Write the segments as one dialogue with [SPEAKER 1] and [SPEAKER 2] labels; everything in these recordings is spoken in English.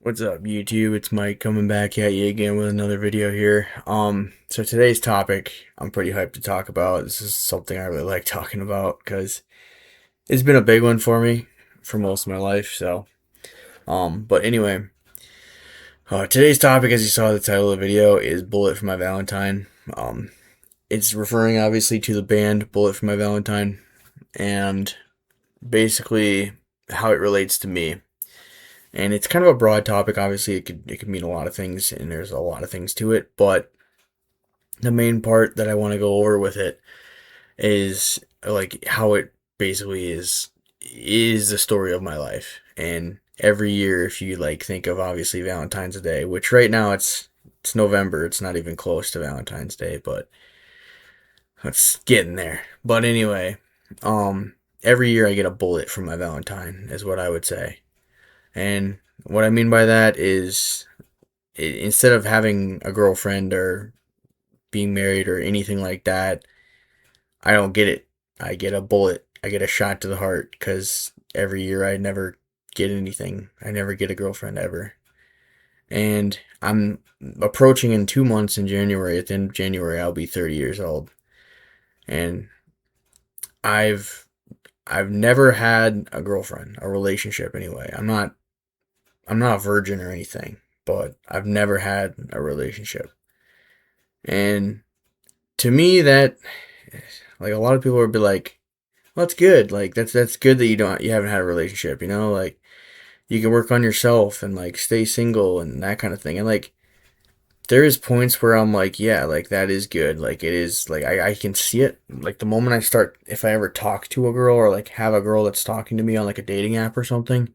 [SPEAKER 1] What's up, YouTube? It's Mike coming back at you again with another video here. So today's topic I'm pretty hyped to talk about. This is something I really like talking about because it's been a big one for me for most of my life. But anyway, today's topic, as you saw the title of the video, is "Bullet For My Valentine." It's referring obviously to the band "Bullet For My Valentine" and basically how it relates to me. And it's kind of a broad topic. Obviously, it could mean a lot of things, and there's a lot of things to it. But the main part that I want to go over with it is like how it basically is the story of my life. And every year, if you like think of obviously Valentine's Day, which right now it's November, it's not even close to Valentine's Day, but it's getting there. But anyway, every year I get a bullet from my Valentine, is what I would say. And what I mean by that is instead of having a girlfriend or being married or anything like that, I don't get it. I get a bullet. I get a shot to the heart because every year I never get anything. I never get a girlfriend ever. And I'm approaching in 2 months in January. At the end of January, I'll be 30 years old. And I've I've never had a girlfriend, a relationship anyway. I'm not a virgin or anything, but I've never had a relationship. And to me that like a lot of people would be like, well, that's good. Like that's good that you haven't had a relationship, like you can work on yourself and like stay single and that kind of thing. And like there is points where I'm like, yeah, like that is good. Like it is like I can see it. Like the moment I start if I ever talk to a girl or like have a girl that's talking to me on like a dating app or something,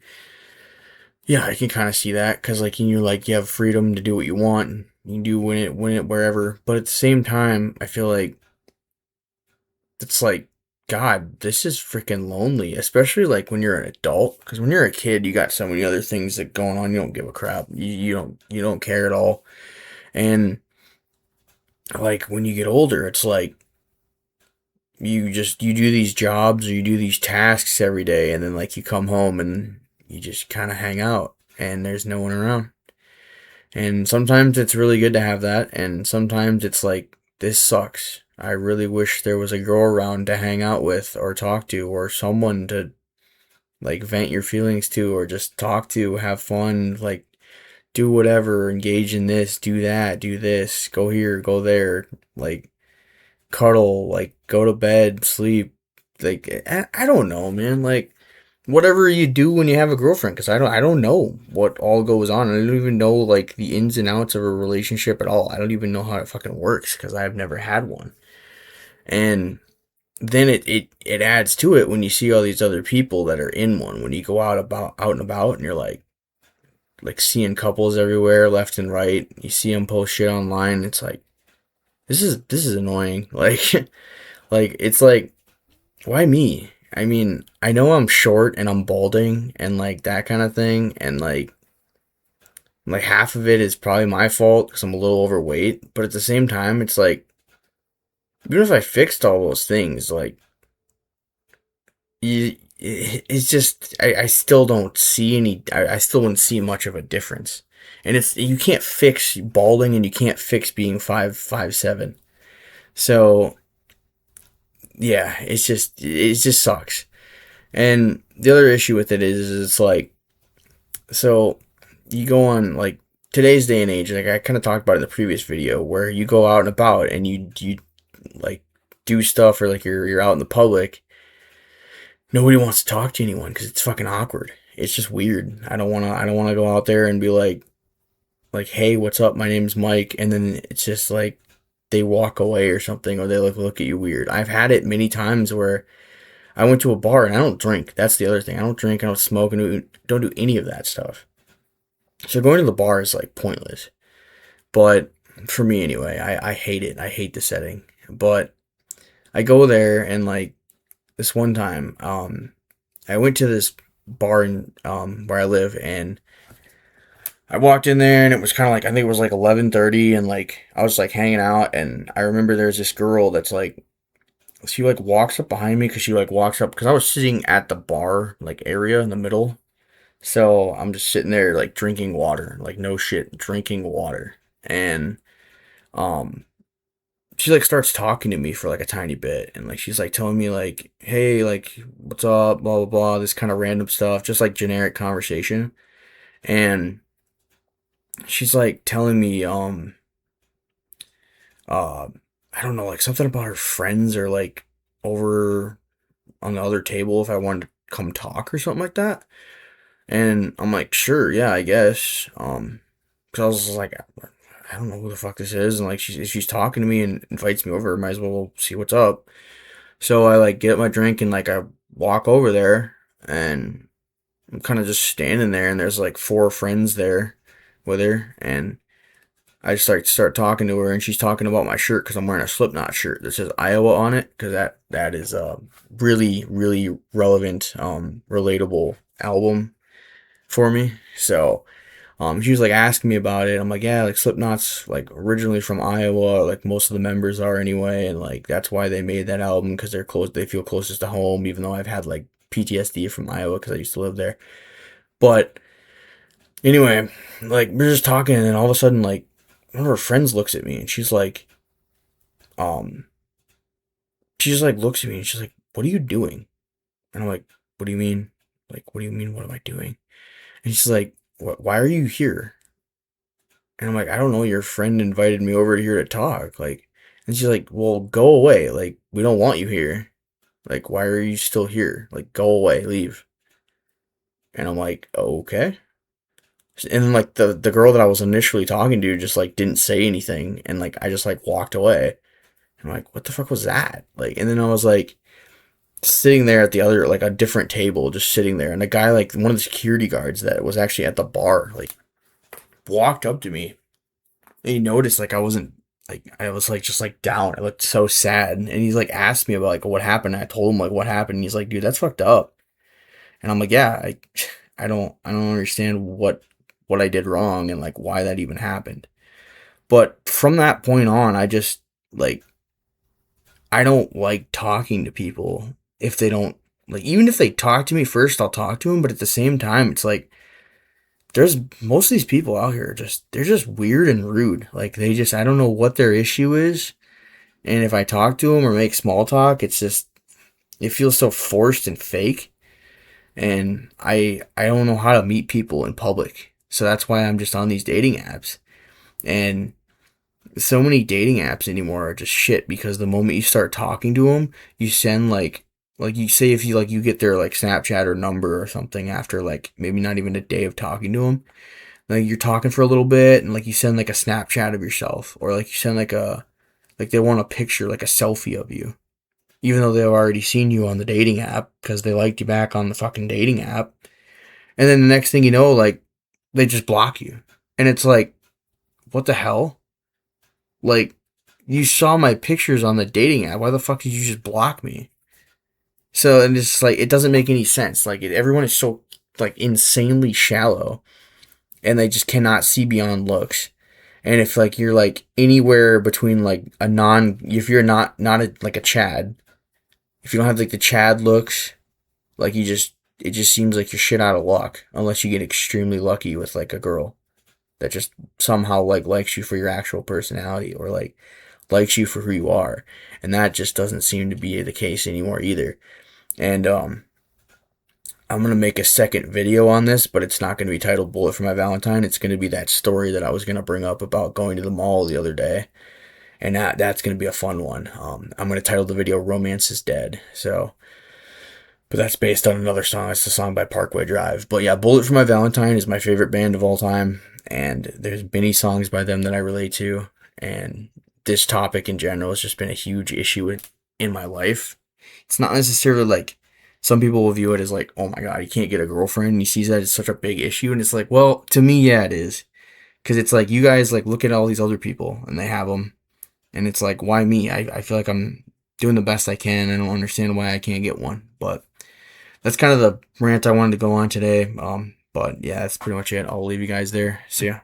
[SPEAKER 1] yeah, I can kind of see that because like you have freedom to do what you want. And you can do when it wherever. But at the same time, I feel like it's like, God, this is freaking lonely, especially like when you're an adult. Because when you're a kid, you got so many other things that going on. You don't give a crap. You don't care at all. And like when you get older, it's like you do these jobs or you do these tasks every day, and then like you come home and you just kind of hang out, and there's no one around. And sometimes it's really good to have that, and sometimes it's like, this sucks. I really wish there was a girl around to hang out with or talk to or someone to like vent your feelings to or just talk to, have fun, like do whatever, engage in this, do that, do this, go here, go there, like cuddle, like go to bed, sleep. Like I don't know, man. Like whatever you do when you have a girlfriend, because I don't know what all goes on. I don't even know like the ins and outs of a relationship at all. I don't even know how it fucking works because I've never had one. And then it adds to it when you see all these other people that are in one. When you go out and about, and you're like seeing couples everywhere, left and right. You see them post shit online. It's like this is annoying. Like it's like, why me? I mean, I know I'm short and I'm balding and like that kind of thing, and like half of it is probably my fault because I'm a little overweight. But at the same time, it's like even if I fixed all those things, like it's just I still don't see any. I still wouldn't see much of a difference. And it's you can't fix balding and you can't fix being 5'7". So yeah, it just sucks. And the other issue with it is it's like, so you go on like today's day and age, like I kind of talked about in the previous video, where you go out and about and you like do stuff, or like you're out in the public. Nobody wants to talk to anyone because it's fucking awkward. It's just weird. I don't wanna go out there and be like, hey, what's up? My name's Mike, and then it's just like they walk away or something, or they look at you weird. I've had it many times where I went to a bar and I don't drink. That's the other thing. I don't drink. I don't smoke. And don't do any of that stuff. So going to the bar is like pointless. But for me anyway, I hate it. I hate the setting. But I go there and like this one time, I went to this bar in where I live, and I walked in there and it was kind of like, I think it was like 11:30, and like I was like hanging out, and I remember there's this girl that's like, she like walks up behind me because she like walks up because I was sitting at the bar like area in the middle. So I'm just sitting there like drinking water, like no shit, drinking water. And um she like starts talking to me for like a tiny bit, and like she's like telling me like, "Hey, like what's up, blah blah blah," this kind of random stuff, just like generic conversation. And she's like telling me uh I don't know, like something about her friends or like over on the other table if I wanted to come talk or something like that. And I'm like, "Sure, yeah, I guess." Cause I was like, I don't know who the fuck this is, and like she's talking to me and invites me over. Might as well see what's up. So I like get my drink and like I walk over there, and I'm kind of just standing there, and there's like four friends there with her, and I just like start talking to her, and she's talking about my shirt because I'm wearing a Slipknot shirt that says Iowa on it, because that is a really relevant, relatable album for me. So she was like asking me about it. I'm like, yeah, like Slipknot's like originally from Iowa, like most of the members are anyway, and like that's why they made that album because they're close, they feel closest to home, even though I've had like PTSD from Iowa because I used to live there. But anyway, like we're just talking, and then all of a sudden, like one of her friends looks at me, and um, she just like looks at me, and she's like, "What are you doing?" And I'm like, "What do you mean? Like, what do you mean? What am I doing?" And she's like, Why are you here?" And I'm like, "I don't know. Your friend invited me over here to talk." Like, and she's like, "Well, go away. Like, we don't want you here. Like, why are you still here? Like, go away, leave." And I'm like, "Okay." And then like the girl that I was initially talking to just like didn't say anything, and like I just like walked away. I'm like, "What the fuck was that?" Like, and then I was like sitting there at the other like a different table, just sitting there, and the guy like one of the security guards that was actually at the bar like walked up to me. He noticed like I wasn't like I was like just like down. I looked so sad, and he's like asked me about like what happened. I told him like what happened. And he's like, "Dude, that's fucked up." And I'm like, "Yeah, I don't understand what I did wrong and like why that even happened." But from that point on, I just like I don't like talking to people if they don't like, even if they talk to me first, I'll talk to them. But at the same time, it's like there's most of these people out here just they're just weird and rude. Like they just I don't know what their issue is. And if I talk to them or make small talk, it's just it feels so forced and fake. And I don't know how to meet people in public. So that's why I'm just on these dating apps. And so many dating apps anymore are just shit because the moment you start talking to them, you send like you say if you like you get their like Snapchat or number or something after like maybe not even a day of talking to them. Like you're talking for a little bit and like you send like a Snapchat of yourself, or like you send like they want a picture, like a selfie of you, even though they've already seen you on the dating app because they liked you back on the fucking dating app. And then the next thing you know, like they just block you. And it's like, what the hell? Like, you saw my pictures on the dating app. Why the fuck did you just block me? So, and it's like, it doesn't make any sense. Like, everyone is so, like, insanely shallow, and they just cannot see beyond looks. And if, like, you're, like, anywhere between, like, if you're not like a Chad, if you don't have, like, the Chad looks, like, it just seems like you're shit out of luck, unless you get extremely lucky with, like, a girl that just somehow, like, likes you for your actual personality, or, like, likes you for who you are. And that just doesn't seem to be the case anymore either. And I'm gonna make a second video on this, but it's not gonna be titled "Bullet for My Valentine." It's gonna be that story that I was gonna bring up about going to the mall the other day, and that's gonna be a fun one. I'm gonna title the video "Romance is Dead." So, but that's based on another song. It's a song by Parkway Drive. But yeah, "Bullet for My Valentine" is my favorite band of all time, and there's many songs by them that I relate to. And this topic in general has just been a huge issue in my life. It's not necessarily like some people will view it as like, "Oh my god, you can't get a girlfriend." And he sees that as such a big issue, and it's like, well, to me, yeah, it is, because it's like you guys like look at all these other people and they have them, and it's like, why me? I feel like I'm doing the best I can. I don't understand why I can't get one, but that's kind of the rant I wanted to go on today. But yeah, that's pretty much it. I'll leave you guys there. See ya.